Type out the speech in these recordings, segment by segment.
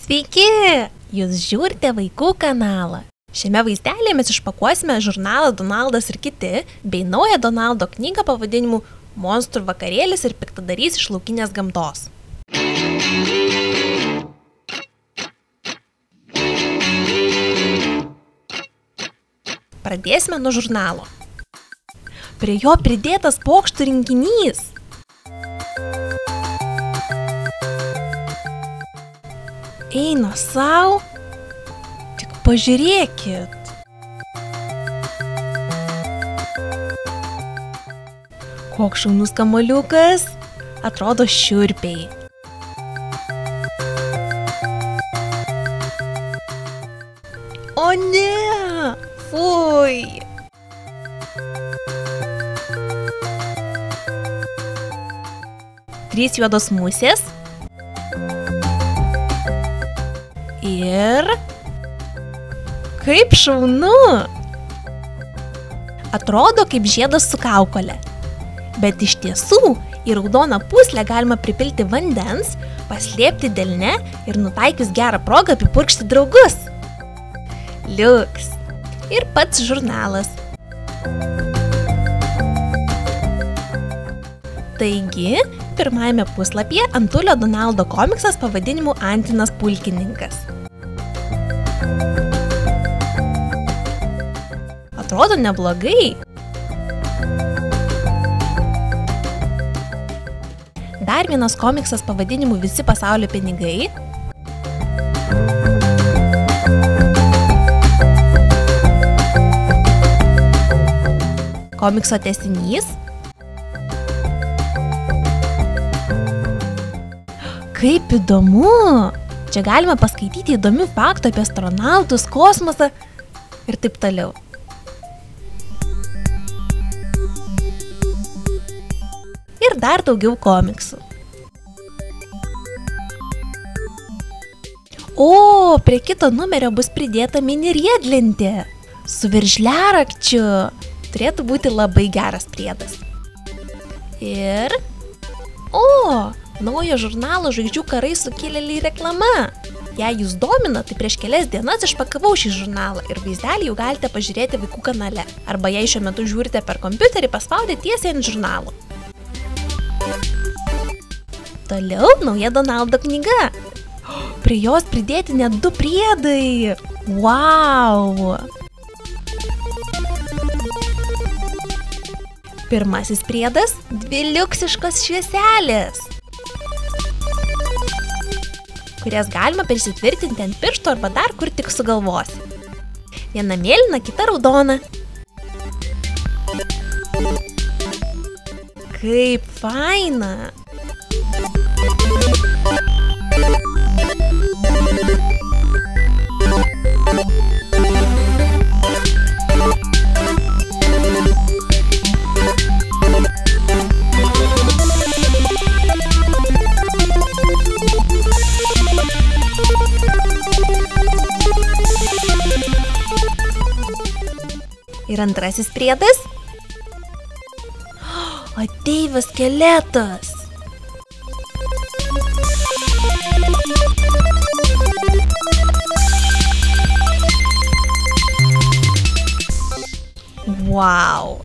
Sveiki! Jūs žiūrite Vaikų kanalą. Šiame vaizdelėje mes išpakuosime žurnalą Donaldas ir kiti, bei naują Donaldo knygą pavadinimu Monstrų vakarėlis ir piktadarys iš laukinės gamtos. Pradėsime nuo žurnalo. Prie jo pridėtas pokštų rinkinys. Eina sau, tik pažiūrėkit. Koks šaunus kamuoliukas, atrodo šiurpiai. O ne, fui. Trys juodos musės. Ir kaip šaunu! Atrodo kaip žiedas su kaukole. Bet iš tiesų į raudoną pūslę galima pripilti vandens, paslėpti delne ir nutaikius gerą progą apipurkšti draugus. Liuks. Ir pats žurnalas. Taigi, pirmajame puslapyje Antulio Donaldo komiksas pavadinimu Antinas pulkininkas. Atrodo neblogai. Dar vienas komiksas pavadinimu Visi pasaulio pinigai. Komikso tęsinys. Kaip įdomu! Čia galima paskaityti įdomių faktų apie astronautus, kosmosą ir taip toliau. Ir dar daugiau komiksų. O, prie kito numerio bus pridėta mini riedlentė su veržliarakčiu. Turėtų būti labai geras priedas. Ir... O! Naujo žurnalo Žvaigždžių karai sukilėliai reklama. Jei jūs domina, tai prieš kelias dienas išpakavau šį žurnalą ir vaizdelį jau galite pažiūrėti Vaikų kanale. Arba jei šiuo metu žiūrite per kompiuterį, paspaudę tiesiai ant žurnalo. Toliau nauja Donaldo knyga. Prie jos pridėti net 2 priedai. Wow! Pirmasis priedas – 2 liuksiškos švieselės, kurias galima prisitvirtinti ant piršto arba dar kur tik sugalvosi. Viena mėlyna, kita raudona. Kaip faina! Ir antrasis priedas – Ateivio skeletas. Wow!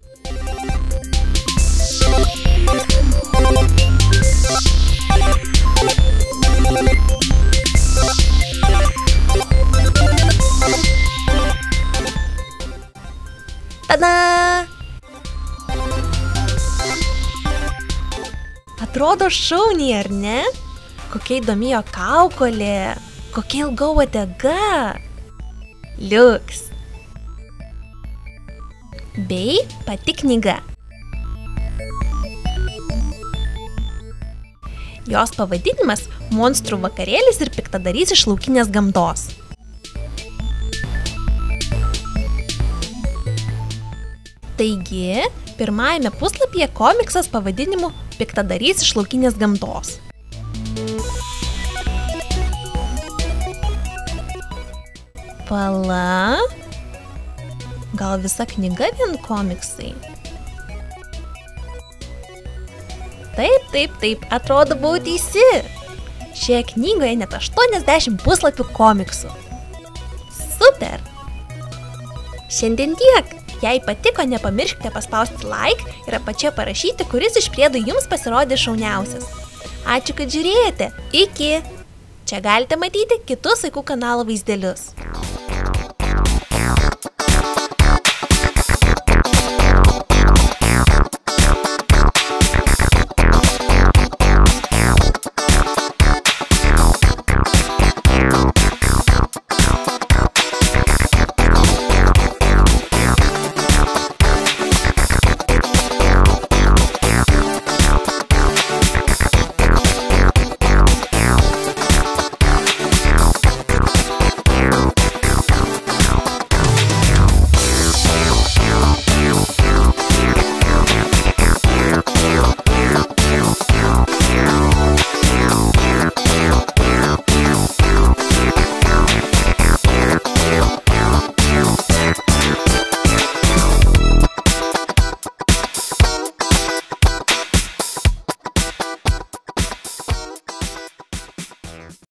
Tada! Atrodo šauniai, ar ne? Kokia įdomi jo kaukolė, kokia ilga uodega. Liuks. Bei pati knyga. Jos pavadinimas Monstrų vakarėlis ir piktadarys iš laukinės gamtos. Taigi, pirmajame puslapyje komiksas pavadinimu Piktadarys iš laukinės gamtos. Pala? Gal visa knyga vien komiksai? Taip, atrodo buvau teisi. Šioje knygoje net 80 puslapių komiksų. Super! Šiandien tiek. Jei patiko, nepamirškite paspausti like ir apačioje parašyti, kuris iš priedų jums pasirodė šauniausias. Ačiū, kad žiūrėjote. Iki! Čia galite matyti kitus vaikų kanalo vaizdelius.